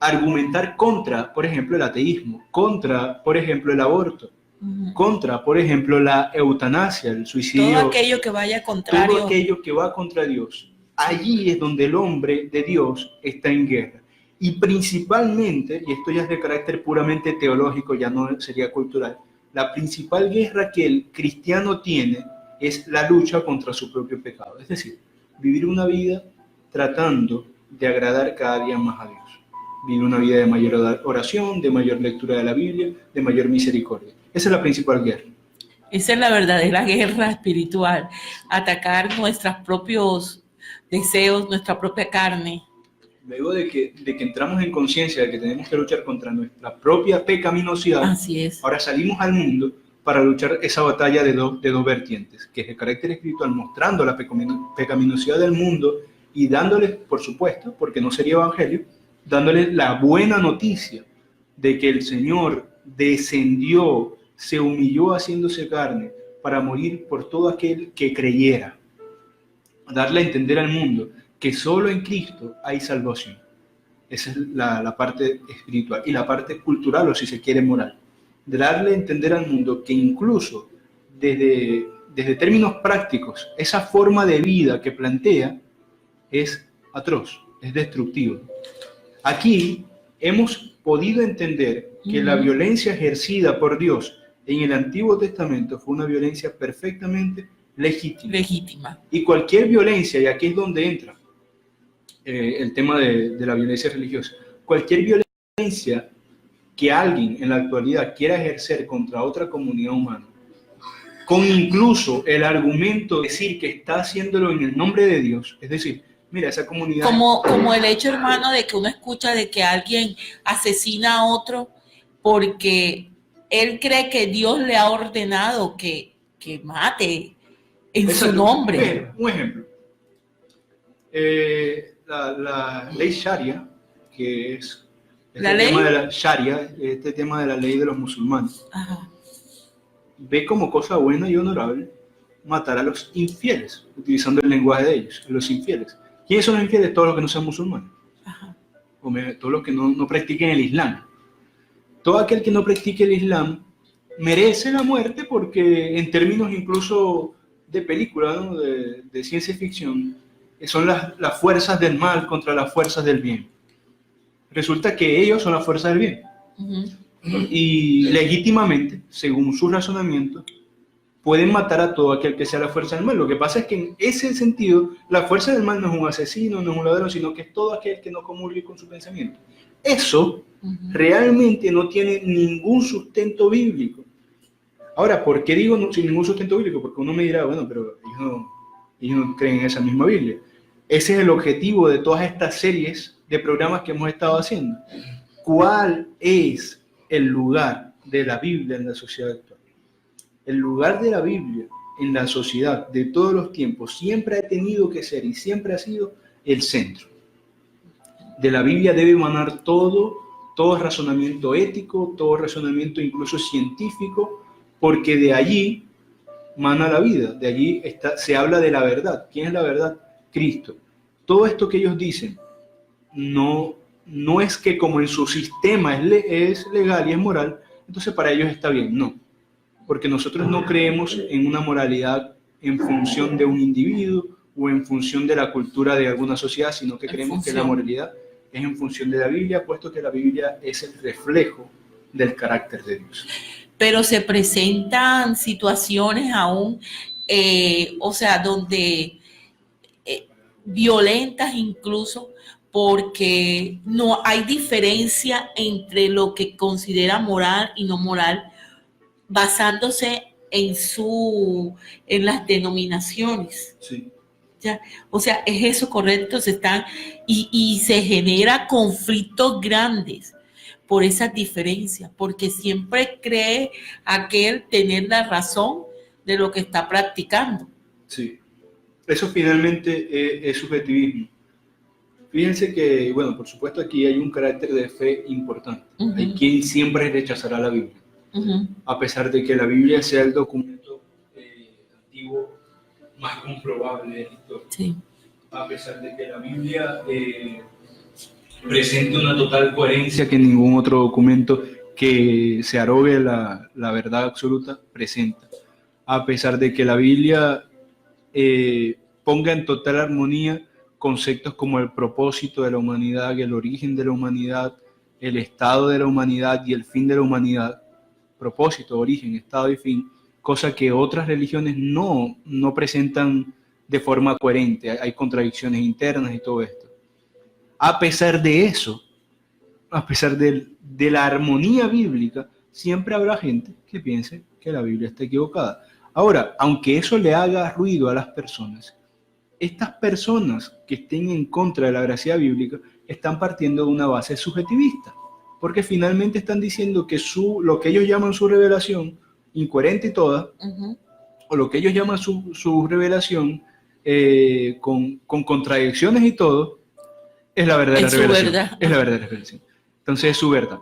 argumentar contra, por ejemplo, el ateísmo, contra, por ejemplo, el aborto, contra, por ejemplo, la eutanasia, el suicidio. Todo aquello que vaya contrario. Todo aquello que va contra Dios. Allí es donde el hombre de Dios está en guerra. Y principalmente, y esto ya es de carácter puramente teológico, ya no sería cultural, la principal guerra que el cristiano tiene es la lucha contra su propio pecado. Es decir, vivir una vida tratando de agradar cada día más a Dios. Vivir una vida de mayor oración, de mayor lectura de la Biblia, de mayor misericordia. Esa es la principal guerra. Esa es la verdadera guerra espiritual. Atacar nuestros propios deseos, nuestra propia carne. luego de que entramos en conciencia de que tenemos que luchar contra nuestra propia pecaminosidad, Así es. ahora salimos al mundo para luchar esa batalla de dos vertientes, que es el carácter espiritual, mostrando la pecaminosidad del mundo y dándole, por supuesto, porque no sería evangelio, dándole la buena noticia de que el Señor descendió, se humilló haciéndose carne para morir por todo aquel que creyera. Darle a entender al mundo que solo en Cristo hay salvación. Esa es la parte espiritual. Y la parte cultural, o si se quiere, moral. De darle a entender al mundo que incluso desde términos prácticos, esa forma de vida que plantea es atroz, es destructiva. Aquí hemos podido entender que la violencia ejercida por Dios en el Antiguo Testamento fue una violencia perfectamente legítima. Y cualquier violencia, y aquí es donde entra el tema de la violencia religiosa, cualquier violencia que alguien en la actualidad quiera ejercer contra otra comunidad humana, con incluso el argumento de decir que está haciéndolo en el nombre de Dios, es decir, mira, esa comunidad... Como el hecho, hermano, de que uno escucha de que alguien asesina a otro porque él cree que Dios le ha ordenado que mate en su nombre. Un ejemplo. La ley Sharia, que es tema de la Sharia, este tema de la ley de los musulmanes, Ajá. ve como cosa buena y honorable matar a los infieles, utilizando el lenguaje de ellos, los infieles. ¿Quiénes son los infieles? Todos los que no sean musulmanes. Ajá. O todos los que no practiquen el Islam. Todo aquel que no practique el Islam merece la muerte porque en términos incluso de película, ¿no? de ciencia ficción, son las fuerzas del mal contra las fuerzas del bien. Resulta que ellos son las fuerzas del bien. Y legítimamente, según su razonamiento, pueden matar a todo aquel que sea la fuerza del mal. Lo que pasa es que en ese sentido, la fuerza del mal no es un asesino, no es un ladrón, sino que es todo aquel que no comulgue con su pensamiento. Eso realmente no tiene ningún sustento bíblico. Ahora, ¿por qué digo sin ningún sustento bíblico? Porque uno me dirá, bueno, pero ellos no creen en esa misma Biblia. Ese es el objetivo de todas estas series de programas que hemos estado haciendo. ¿Cuál es el lugar de la Biblia en la sociedad actual? El lugar de la Biblia en la sociedad de todos los tiempos siempre ha tenido que ser y siempre ha sido el centro. De la Biblia debe emanar todo razonamiento ético, todo razonamiento incluso científico, porque de allí mana la vida, de allí se habla de la verdad. ¿Quién es la verdad? Cristo. Todo esto que ellos dicen no es que como en su sistema es legal y es moral, entonces para ellos está bien, no. Porque nosotros no creemos en una moralidad en función de un individuo o en función de la cultura de alguna sociedad, sino que creemos que la moralidad es en función de la Biblia, puesto que la Biblia es el reflejo del carácter de Dios. Pero se presentan situaciones aún, donde violentas incluso, porque no hay diferencia entre lo que considera moral y no moral, basándose en las denominaciones. Sí. ¿Ya? O sea, es eso correcto, y se genera conflictos grandes por esas diferencias, porque siempre cree aquel tener la razón de lo que está practicando. Sí, eso finalmente es subjetivismo. Fíjense que, bueno, por supuesto aquí hay un carácter de fe importante. Hay quien siempre rechazará la Biblia, a pesar de que la Biblia sea el documento antiguo más comprobable de la historia. Sí. A pesar de que la Biblia presente una total coherencia que ningún otro documento que se arrogue la verdad absoluta presenta. A pesar de que la Biblia ponga en total armonía conceptos como el propósito de la humanidad, el origen de la humanidad, el estado de la humanidad y el fin de la humanidad. Propósito, origen, estado y fin, cosa que otras religiones no presentan de forma coherente. Hay contradicciones internas y todo esto. A pesar de eso, a pesar de la armonía bíblica, siempre habrá gente que piense que la Biblia está equivocada. Ahora, aunque eso le haga ruido a las personas, estas personas que estén en contra de la veracidad bíblica están partiendo de una base subjetivista, porque finalmente están diciendo que lo que ellos llaman su revelación, incoherente y toda, o lo que ellos llaman su revelación con contradicciones y todo, es la verdadera revelación. Es la verdadera revelación. Entonces es su verdad.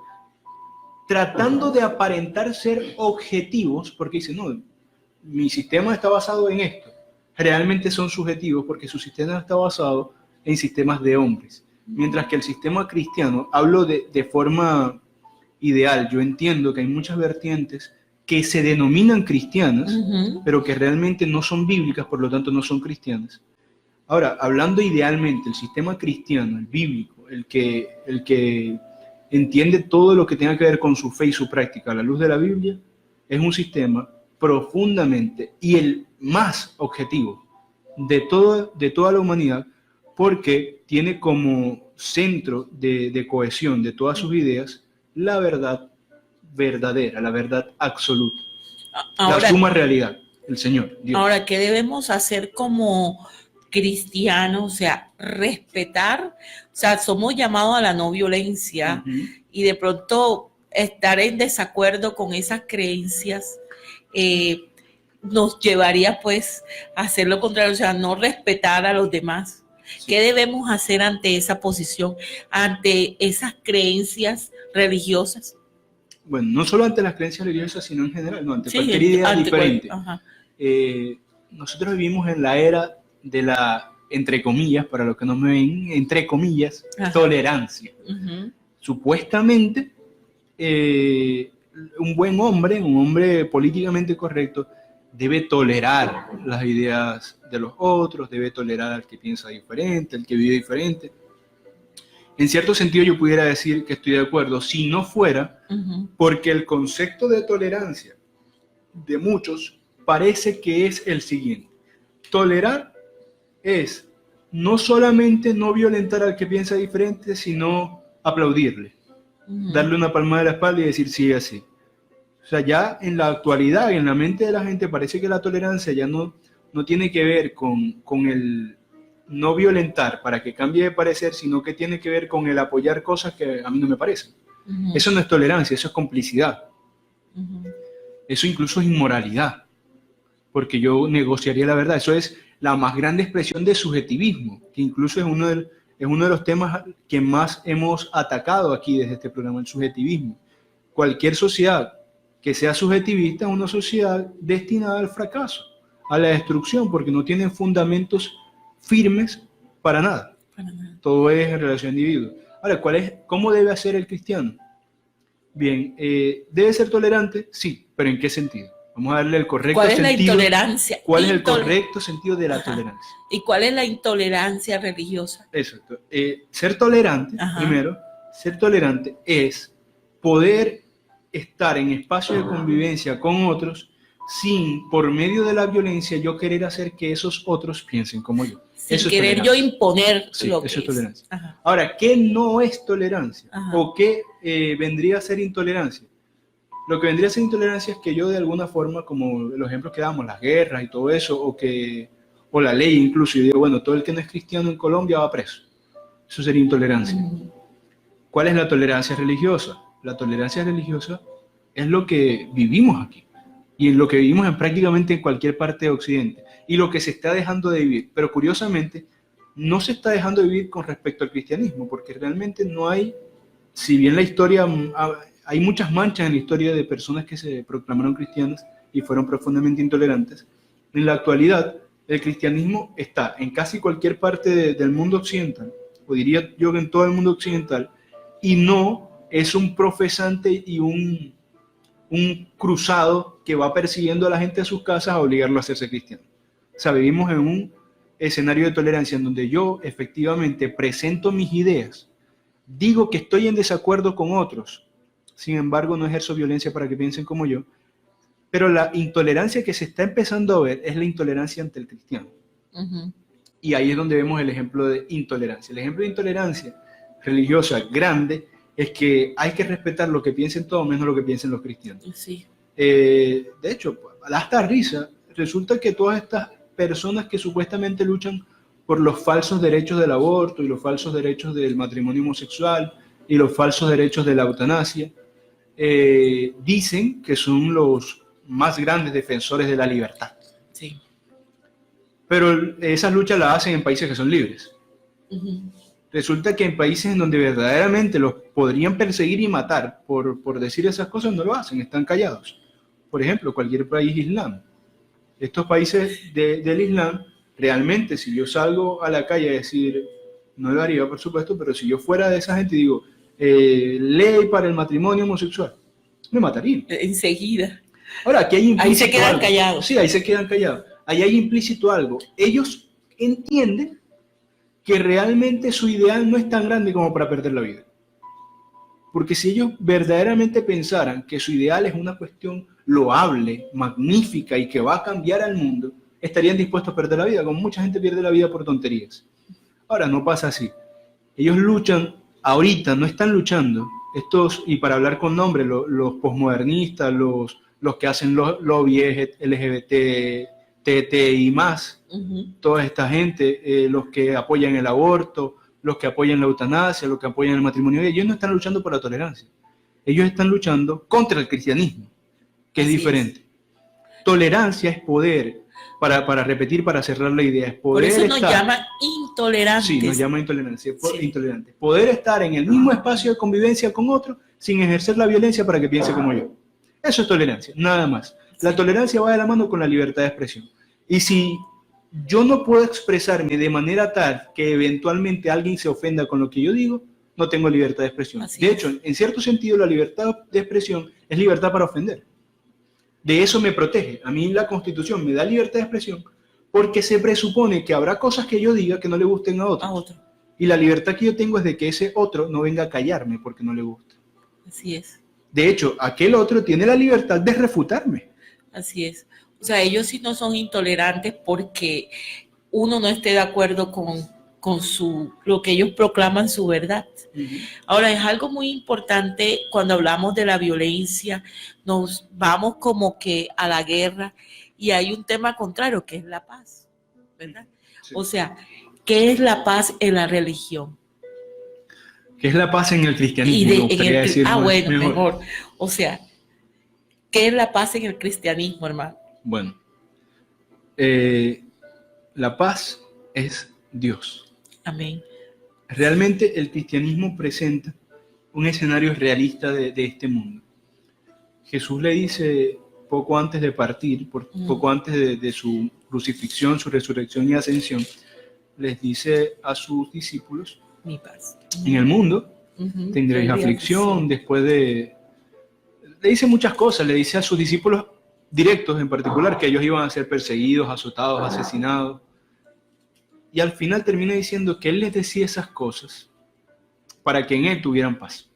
Tratando de aparentar ser objetivos, porque dicen, no, mi sistema está basado en esto. Realmente son subjetivos porque su sistema está basado en sistemas de hombres. Mientras que el sistema cristiano, hablo de forma ideal, yo entiendo que hay muchas vertientes que se denominan cristianas, pero que realmente no son bíblicas, por lo tanto no son cristianas. Ahora, hablando idealmente, el sistema cristiano, el bíblico, el que entiende todo lo que tenga que ver con su fe y su práctica a la luz de la Biblia, es un sistema profundamente y el más objetivo de toda la humanidad, porque tiene como centro de cohesión de todas sus ideas la verdad verdadera, la verdad absoluta, ahora, la suma realidad, el Señor, Dios. Ahora, ¿qué debemos hacer como cristianos? O sea, respetar, o sea, somos llamados a la no violencia y de pronto estar en desacuerdo con esas creencias nos llevaría pues a hacer lo contrario, o sea, no respetar a los demás. Sí. ¿Qué debemos hacer ante esa posición, ante esas creencias religiosas? Bueno, no solo ante las creencias religiosas, sino en general, no, ante cualquier idea diferente. Nosotros vivimos en la era de la, entre comillas, para los que no me ven, entre comillas, tolerancia. Supuestamente, un buen hombre, un hombre políticamente correcto, debe tolerar las ideas de los otros, debe tolerar al que piensa diferente, al que vive diferente. En cierto sentido yo pudiera decir que estoy de acuerdo, si no fuera porque el concepto de tolerancia de muchos parece que es el siguiente. Tolerar es no solamente no violentar al que piensa diferente, sino aplaudirle, darle una palmada de la espalda y decir sí, así. O sea, ya en la actualidad, en la mente de la gente, parece que la tolerancia ya no tiene que ver con el no violentar para que cambie de parecer, sino que tiene que ver con el apoyar cosas que a mí no me parecen. Eso no es tolerancia, eso es complicidad. Eso incluso es inmoralidad, porque yo negociaría la verdad. Eso es la más grande expresión de subjetivismo, que incluso es uno de los temas que más hemos atacado aquí desde este programa, el subjetivismo. Cualquier sociedad que sea subjetivista es una sociedad destinada al fracaso, a la destrucción, porque no tienen fundamentos firmes para nada. Todo es en relación a individuos. Ahora, ¿cómo debe hacer el cristiano? Bien, ¿debe ser tolerante? Sí, pero ¿en qué sentido? Vamos a darle el correcto sentido. ¿Cuál es la intolerancia? ¿Cuál es el correcto sentido de la tolerancia? ¿Y cuál es la intolerancia religiosa? Exacto. Ser tolerante, primero, ser tolerante es poder estar en espacio de convivencia con otros sin, por medio de la violencia, yo querer hacer que esos otros piensen como yo. Sin eso querer yo imponer lo que eso es tolerancia. Ahora, ¿qué no es tolerancia? ¿O qué vendría a ser intolerancia? Lo que vendría a ser intolerancia es que yo de alguna forma, como los ejemplos que damos, las guerras y todo eso, o la ley incluso, yo digo, bueno, todo el que no es cristiano en Colombia va preso. Eso sería intolerancia. ¿Cuál es la tolerancia religiosa? La tolerancia religiosa es lo que vivimos aquí y en lo que vivimos prácticamente en cualquier parte de Occidente y lo que se está dejando de vivir. Pero curiosamente, no se está dejando de vivir con respecto al cristianismo, porque realmente no hay, si bien la historia, hay muchas manchas en la historia de personas que se proclamaron cristianas y fueron profundamente intolerantes, en la actualidad el cristianismo está en casi cualquier parte del mundo occidental, o diría yo que en todo el mundo occidental, y no es un profesante y un cruzado que va persiguiendo a la gente a sus casas a obligarlo a hacerse cristiano. O sea, vivimos en un escenario de tolerancia en donde yo efectivamente presento mis ideas, digo que estoy en desacuerdo con otros, sin embargo no ejerzo violencia para que piensen como yo, pero la intolerancia que se está empezando a ver es la intolerancia ante el cristiano. Y ahí es donde vemos el ejemplo de intolerancia. El ejemplo de intolerancia religiosa grande es que hay que respetar lo que piensen todos menos lo que piensen los cristianos. Sí. De hecho, da hasta risa. Resulta que todas estas personas que supuestamente luchan por los falsos derechos del aborto y los falsos derechos del matrimonio homosexual y los falsos derechos de la eutanasia. Dicen que son los más grandes defensores de la libertad. Sí. Pero esas luchas las hacen en países que son libres. Resulta que en países en donde verdaderamente los podrían perseguir y matar por decir esas cosas, no lo hacen, están callados. Por ejemplo, cualquier país islam. Estos países del islam, realmente, si yo salgo a la calle a decir, no lo haría, por supuesto, pero si yo fuera de esa gente y digo, ley para el matrimonio homosexual, me matarían. Enseguida. Ahora, aquí hay implícito ahí se quedan algo. callados. Sí, ahí se quedan callados. Ahí hay implícito algo. Ellos entienden que realmente su ideal no es tan grande como para perder la vida. Porque si ellos verdaderamente pensaran que su ideal es una cuestión loable, magnífica y que va a cambiar al mundo, estarían dispuestos a perder la vida, como mucha gente pierde la vida por tonterías. Ahora, no pasa así. Ellos luchan, ahorita no están luchando, estos, y para hablar con nombre, los posmodernistas, los que hacen los lobbies LGBT, TTI más, toda esta gente, los que apoyan el aborto, los que apoyan la eutanasia, los que apoyan el matrimonio, ellos no están luchando por la tolerancia. Ellos están luchando contra el cristianismo, que es diferente. Tolerancia es poder, para repetir, para cerrar la idea, es poder. Por eso nos estar, llaman intolerantes. Sí, nos llaman intolerantes. Poder estar en el mismo espacio de convivencia con otro sin ejercer la violencia para que piense como yo. Eso es tolerancia, nada más. La tolerancia va de la mano con la libertad de expresión. Y si yo no puedo expresarme de manera tal que eventualmente alguien se ofenda con lo que yo digo, no tengo libertad de expresión. De hecho, en cierto sentido, la libertad de expresión es libertad para ofender. De eso me protege. A mí la Constitución me da libertad de expresión porque se presupone que habrá cosas que yo diga que no le gusten a otros. Y la libertad que yo tengo es de que ese otro no venga a callarme porque no le gusta. Así es. De hecho, aquel otro tiene la libertad de refutarme. Así es. O sea, ellos sí no son intolerantes porque uno no esté de acuerdo con lo que ellos proclaman su verdad. Ahora, es algo muy importante cuando hablamos de la violencia, nos vamos como que a la guerra y hay un tema contrario que es la paz, ¿verdad? Sí. O sea, ¿qué es la paz en la religión? ¿Qué es la paz en el cristianismo? Mejor. O sea, ¿qué es la paz en el cristianismo, hermano? Bueno, la paz es Dios. Amén. Realmente el cristianismo presenta un escenario realista de este mundo. Jesús le dice poco antes de partir, poco antes de su crucifixión, su resurrección y ascensión, les dice a sus discípulos, mi paz. En el mundo tendréis aflicción, le dice muchas cosas, le dice a sus discípulos directos en particular que ellos iban a ser perseguidos, azotados, asesinados. Y al final termina diciendo que Él les decía esas cosas para que en Él tuvieran paz.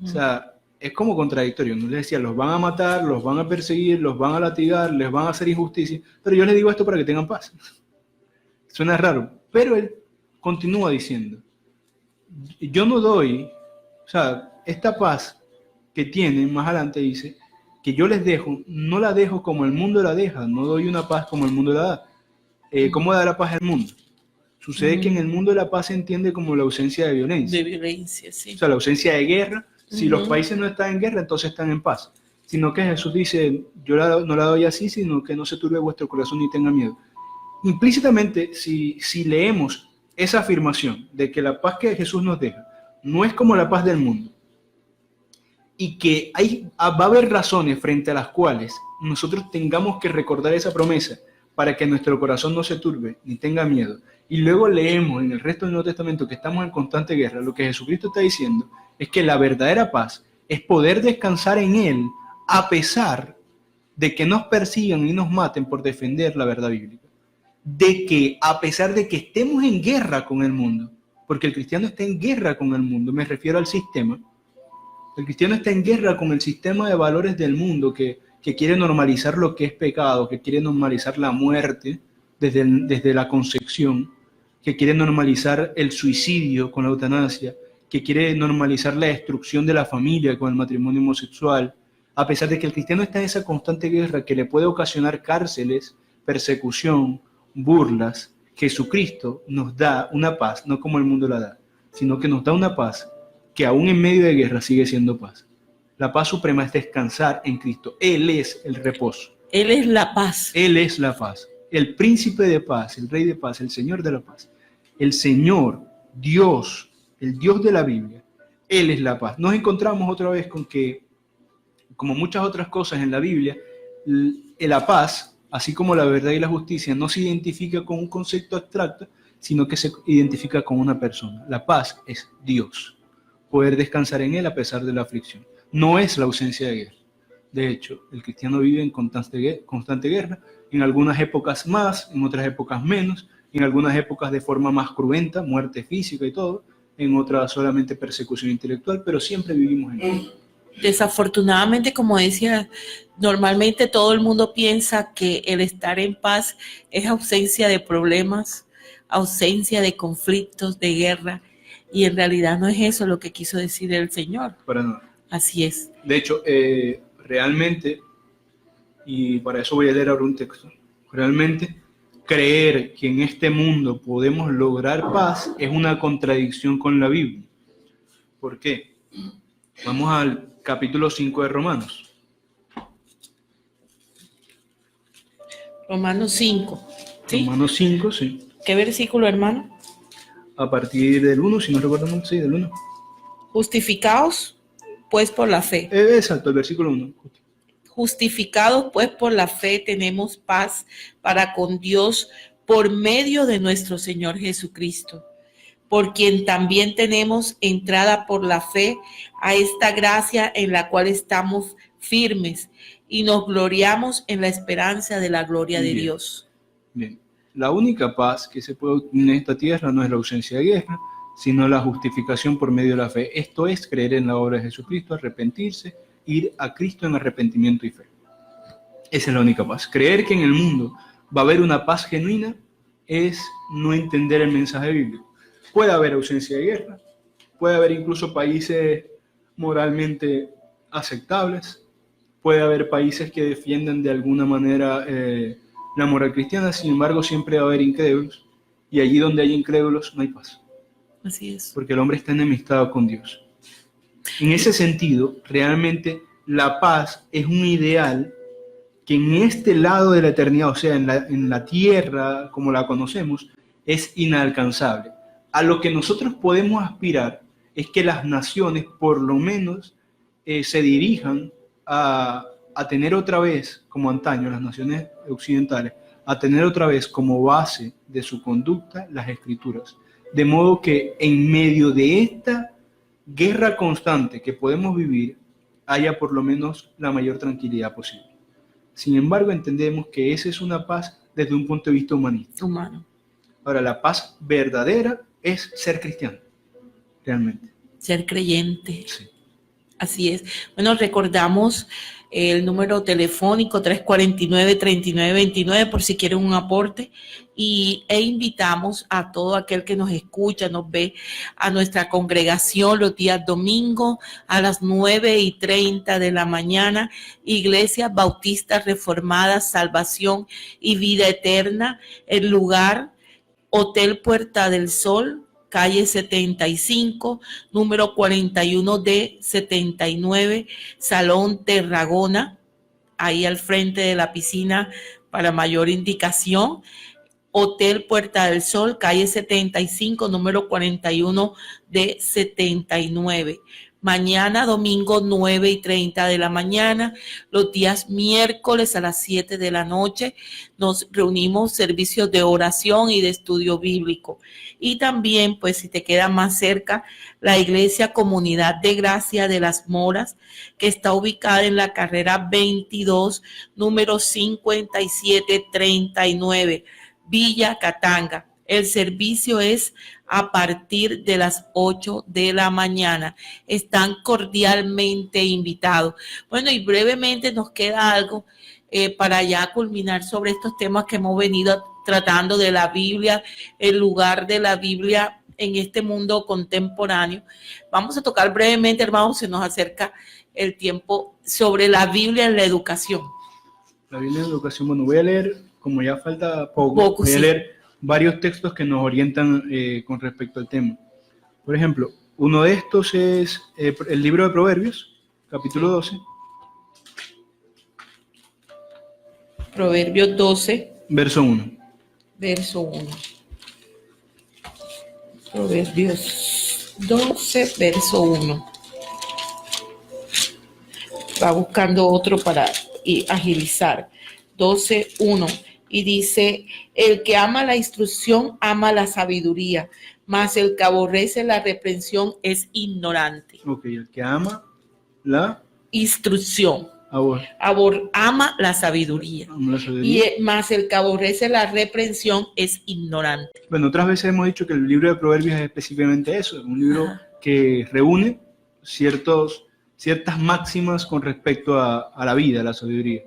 O sea, es como contradictorio. No les decía, los van a matar, los van a perseguir, los van a latigar, les van a hacer injusticia, pero yo les digo esto para que tengan paz. Suena raro, pero Él continúa diciendo, yo no doy, o sea, esta paz que tienen, más adelante dice, que yo les dejo, no la dejo como el mundo la deja, no doy una paz como el mundo la da. ¿Cómo da la paz al mundo? Sucede que en el mundo la paz se entiende como la ausencia de violencia. De violencia, sí. O sea, la ausencia de guerra. Si los países no están en guerra, entonces están en paz. Sino que Jesús dice, yo no la doy así, sino que no se turbe vuestro corazón ni tenga miedo. Implícitamente, si leemos esa afirmación de que la paz que Jesús nos deja no es como la paz del mundo, y que va a haber razones frente a las cuales nosotros tengamos que recordar esa promesa para que nuestro corazón no se turbe ni tenga miedo, y luego leemos en el resto del Nuevo Testamento que estamos en constante guerra, lo que Jesucristo está diciendo es que la verdadera paz es poder descansar en Él a pesar de que nos persigan y nos maten por defender la verdad bíblica. De que a pesar de que estemos en guerra con el mundo, porque el cristiano está en guerra con el mundo, me refiero al sistema, el cristiano está en guerra con el sistema de valores del mundo que quiere normalizar lo que es pecado, que quiere normalizar la muerte desde la concepción, que quiere normalizar el suicidio con la eutanasia, que quiere normalizar la destrucción de la familia con el matrimonio homosexual, a pesar de que el cristiano está en esa constante guerra que le puede ocasionar cárceles, persecución, burlas, Jesucristo nos da una paz, no como el mundo la da, sino que nos da una paz que aún en medio de guerra sigue siendo paz. La paz suprema es descansar en Cristo. Él es el reposo. Él es la paz. Él es la paz. El príncipe de paz, el rey de paz, el Señor de la paz. El Señor, Dios, el Dios de la Biblia, Él es la paz. Nos encontramos otra vez con que, como muchas otras cosas en la Biblia, la paz, así como la verdad y la justicia, no se identifica con un concepto abstracto, sino que se identifica con una persona. La paz es Dios. Poder descansar en Él a pesar de la aflicción. No es la ausencia de guerra. De hecho, el cristiano vive en constante guerra, en algunas épocas más, en otras épocas menos, en algunas épocas de forma más cruenta, muerte física y todo, en otras solamente persecución intelectual, pero siempre vivimos en guerra. Desafortunadamente, como decía, normalmente todo el mundo piensa que el estar en paz es ausencia de problemas, ausencia de conflictos, de guerra, y en realidad no es eso lo que quiso decir el Señor. Para nada. Así es. De hecho, realmente, y para eso voy a leer ahora un texto, realmente creer que en este mundo podemos lograr paz es una contradicción con la Biblia. ¿Por qué? Vamos al capítulo 5 de Romanos. Romanos 5. ¿Sí? Romanos 5, sí. ¿Qué versículo, hermano? A partir del 1, si no recuerdo mal, sí, del 1. Justificados, pues, por la fe. Exacto, el versículo 1. Justificados, pues, por la fe tenemos paz para con Dios por medio de nuestro Señor Jesucristo, por quien también tenemos entrada por la fe a esta gracia en la cual estamos firmes y nos gloriamos en la esperanza de la gloria de Dios. Bien. La única paz que se puede obtener en esta tierra no es la ausencia de guerra, sino la justificación por medio de la fe. Esto es creer en la obra de Jesucristo, arrepentirse, ir a Cristo en arrepentimiento y fe. Esa es la única paz. Creer que en el mundo va a haber una paz genuina es no entender el mensaje bíblico. Puede haber ausencia de guerra, puede haber incluso países moralmente aceptables, puede haber países que defiendan de alguna manera la moral cristiana, sin embargo siempre va a haber incrédulos, y allí donde hay incrédulos no hay paz. Así es. Porque el hombre está enemistado con Dios. En ese sentido, realmente la paz es un ideal que en este lado de la eternidad, o sea, en la tierra como la conocemos, es inalcanzable. A lo que nosotros podemos aspirar es que las naciones por lo menos se dirijan a tener otra vez, como antaño, las naciones occidentales, a tener otra vez como base de su conducta las Escrituras. De modo que en medio de esta guerra constante que podemos vivir, haya por lo menos la mayor tranquilidad posible. Sin embargo, entendemos que esa es una paz desde un punto de vista humanista. Humano. Ahora, la paz verdadera es ser cristiano, realmente. Ser creyente. Sí. Así es. Bueno, recordamos el número telefónico 349-3929 por si quieren un aporte e invitamos a todo aquel que nos escucha, nos ve, a nuestra congregación los días domingo a las 9:30 de la mañana, Iglesia Bautista Reformada, Salvación y Vida Eterna, el lugar Hotel Puerta del Sol, calle 75, número 41D 79, Salón Tarragona, ahí al frente de la piscina para mayor indicación. Hotel Puerta del Sol, calle 75, número 41D 79. Mañana, domingo, 9:30 de la mañana. Los días miércoles a las 7 de la noche nos reunimos servicios de oración y de estudio bíblico. Y también, pues, si te queda más cerca, la Iglesia Comunidad de Gracia de las Moras, que está ubicada en la carrera 22, número 5739, Villa Catanga. El servicio es a partir de las 8 de la mañana. Están cordialmente invitados. Bueno, y brevemente nos queda algo para ya culminar sobre estos temas que hemos venido tratando de la Biblia, el lugar de la Biblia en este mundo contemporáneo. Vamos a tocar brevemente, hermanos, se nos acerca el tiempo, sobre la Biblia en la educación. La Biblia en la educación, bueno, voy a leer, como ya falta poco, voy a leer varios textos que nos orientan con respecto al tema. Por ejemplo, uno de estos es el libro de Proverbios, capítulo 12. Proverbios 12, Verso 1. verso 1. Proverbios 12, verso 1. Va buscando otro para agilizar. 12, 1. Y dice, el que ama la instrucción ama la sabiduría, mas el que aborrece la reprensión es ignorante. Ok, el que ama la Instrucción. Ama la sabiduría. Y más el que aborrece la reprensión es ignorante. Bueno, otras veces hemos dicho que el libro de Proverbios es específicamente eso, un libro que reúne ciertas máximas con respecto a la vida, a la sabiduría.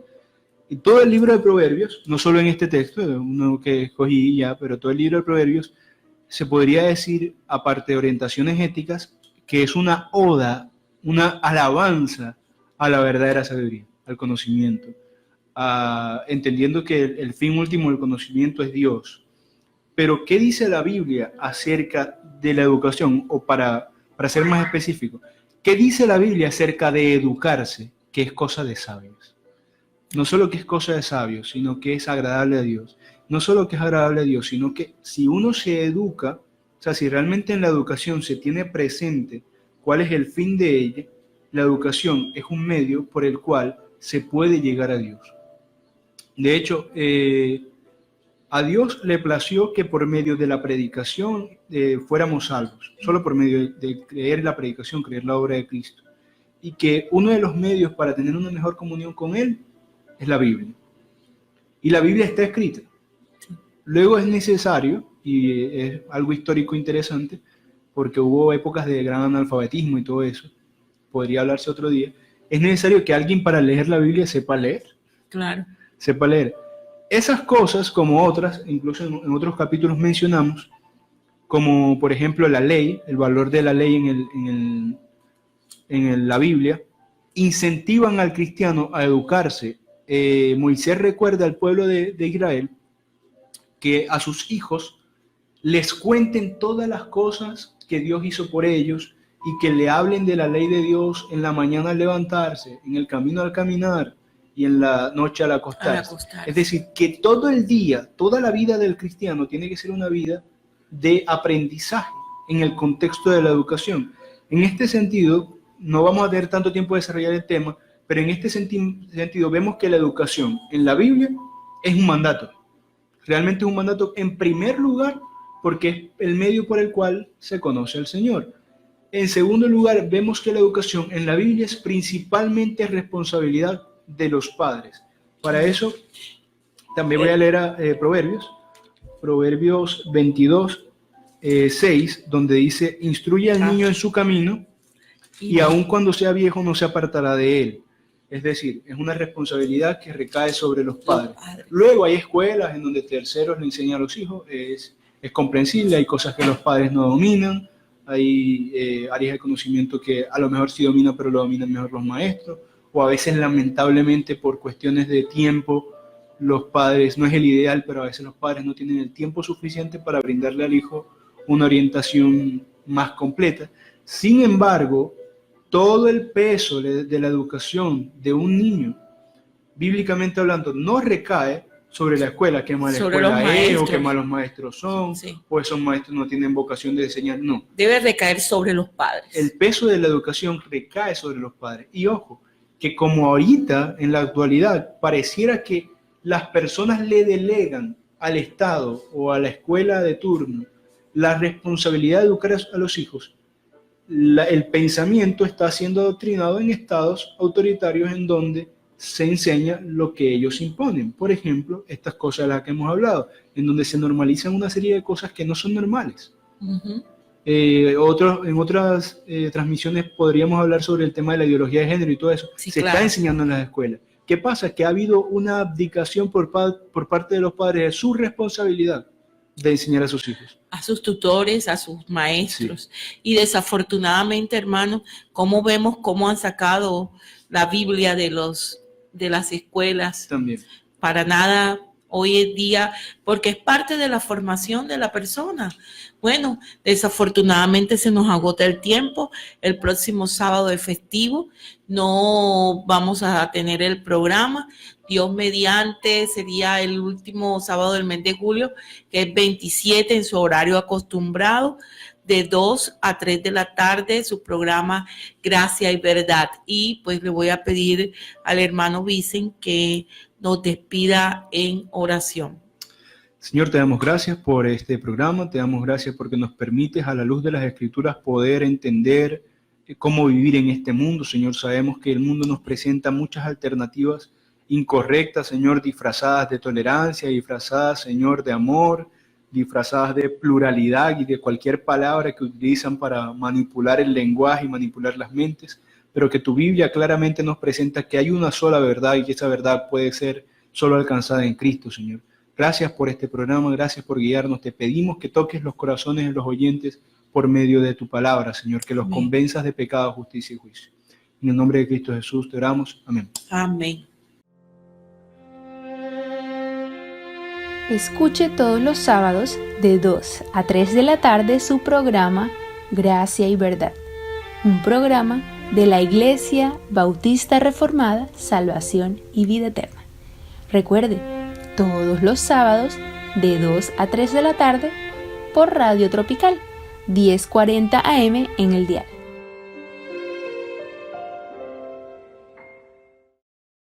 Y todo el libro de Proverbios, no solo en este texto, uno que escogí ya, pero todo el libro de Proverbios se podría decir, aparte de orientaciones éticas, que es una oda, una alabanza a la verdadera sabiduría, al conocimiento, entendiendo que el fin último del conocimiento es Dios. Pero, ¿qué dice la Biblia acerca de la educación? O para ser más específico, ¿qué dice la Biblia acerca de educarse, que es cosa de sabios? No solo que es cosa de sabios, sino que es agradable a Dios. No solo que es agradable a Dios, sino que si uno se educa, o sea, si realmente en la educación se tiene presente cuál es el fin de ella, la educación es un medio por el cual se puede llegar a Dios. De hecho, a Dios le plació que por medio de la predicación fuéramos salvos, solo por medio de creer la predicación, creer la obra de Cristo. Y que uno de los medios para tener una mejor comunión con Él es la Biblia. Y la Biblia está escrita. Luego es necesario, y es algo histórico interesante, porque hubo épocas de gran analfabetismo y todo eso, podría hablarse otro día, es necesario que alguien para leer la Biblia sepa leer. Claro. Sepa leer. Esas cosas, como otras, incluso en otros capítulos mencionamos, como por ejemplo la ley, el valor de la ley en la Biblia, incentivan al cristiano a educarse. Moisés recuerda al pueblo de Israel que a sus hijos les cuenten todas las cosas que Dios hizo por ellos y que le hablen de la ley de Dios en la mañana al levantarse, en el camino al caminar y en la noche al acostarse. Es decir, que todo el día, toda la vida del cristiano tiene que ser una vida de aprendizaje en el contexto de la educación. En este sentido, no vamos a tener tanto tiempo de desarrollar el tema, pero en este sentido vemos que la educación en la Biblia es un mandato. Realmente es un mandato en primer lugar porque es el medio por el cual se conoce al Señor. En segundo lugar, vemos que la educación en la Biblia es principalmente responsabilidad de los padres. Para eso también voy a leer Proverbios 22, 6, donde dice, instruye al niño en su camino y aun cuando sea viejo no se apartará de él. Es decir, es una responsabilidad que recae sobre los padres. Luego hay escuelas en donde terceros le enseñan a los hijos, es comprensible, hay cosas que los padres no dominan, hay áreas de conocimiento que a lo mejor sí dominan, pero lo dominan mejor los maestros, o a veces lamentablemente por cuestiones de tiempo, los padres, no es el ideal, pero a veces los padres no tienen el tiempo suficiente para brindarle al hijo una orientación más completa. Sin embargo, todo el peso de la educación de un niño, bíblicamente hablando, no recae sobre la escuela, qué mala escuela es, o qué malos maestros son, o esos maestros no tienen vocación de enseñar, no. Debe recaer sobre los padres. El peso de la educación recae sobre los padres. Y ojo, que como ahorita, en la actualidad, pareciera que las personas le delegan al Estado o a la escuela de turno la responsabilidad de educar a los hijos, el pensamiento está siendo adoctrinado en estados autoritarios en donde se enseña lo que ellos imponen. Por ejemplo, estas cosas de las que hemos hablado, en donde se normalizan una serie de cosas que no son normales. Uh-huh. En otras transmisiones podríamos hablar sobre el tema de la ideología de género y todo eso. Sí, se está enseñando en las escuelas. ¿Qué pasa? Que ha habido una abdicación por parte de los padres de su responsabilidad de enseñar a sus hijos. A sus tutores, a sus maestros. Sí. Y desafortunadamente, hermanos, ¿cómo vemos cómo han sacado la Biblia de las escuelas? También. Para nada hoy en día, porque es parte de la formación de la persona. Bueno, desafortunadamente se nos agota el tiempo. El próximo sábado es festivo, no vamos a tener el programa. Dios mediante sería el último sábado del mes de julio, que es 27 en su horario acostumbrado, de 2 a 3 de la tarde, su programa Gracia y Verdad. Y pues le voy a pedir al hermano Vicen que nos despida en oración. Señor, te damos gracias por este programa, te damos gracias porque nos permites a la luz de las Escrituras poder entender cómo vivir en este mundo. Señor, sabemos que el mundo nos presenta muchas alternativas incorrectas, Señor, disfrazadas de tolerancia, disfrazadas, Señor, de amor, disfrazadas de pluralidad y de cualquier palabra que utilizan para manipular el lenguaje y manipular las mentes, pero que tu Biblia claramente nos presenta que hay una sola verdad y que esa verdad puede ser solo alcanzada en Cristo, Señor. Gracias por este programa, gracias por guiarnos. Te pedimos que toques los corazones de los oyentes por medio de tu palabra, Señor, que los Amén. Convenzas de pecado, justicia y juicio. En el nombre de Cristo Jesús te oramos. Amén. Amén. Escuche todos los sábados de 2 a 3 de la tarde su programa Gracia y Verdad, un programa de la Iglesia Bautista Reformada, Salvación y Vida Eterna. Recuerde, todos los sábados de 2 a 3 de la tarde por Radio Tropical, 1040 AM en el dial.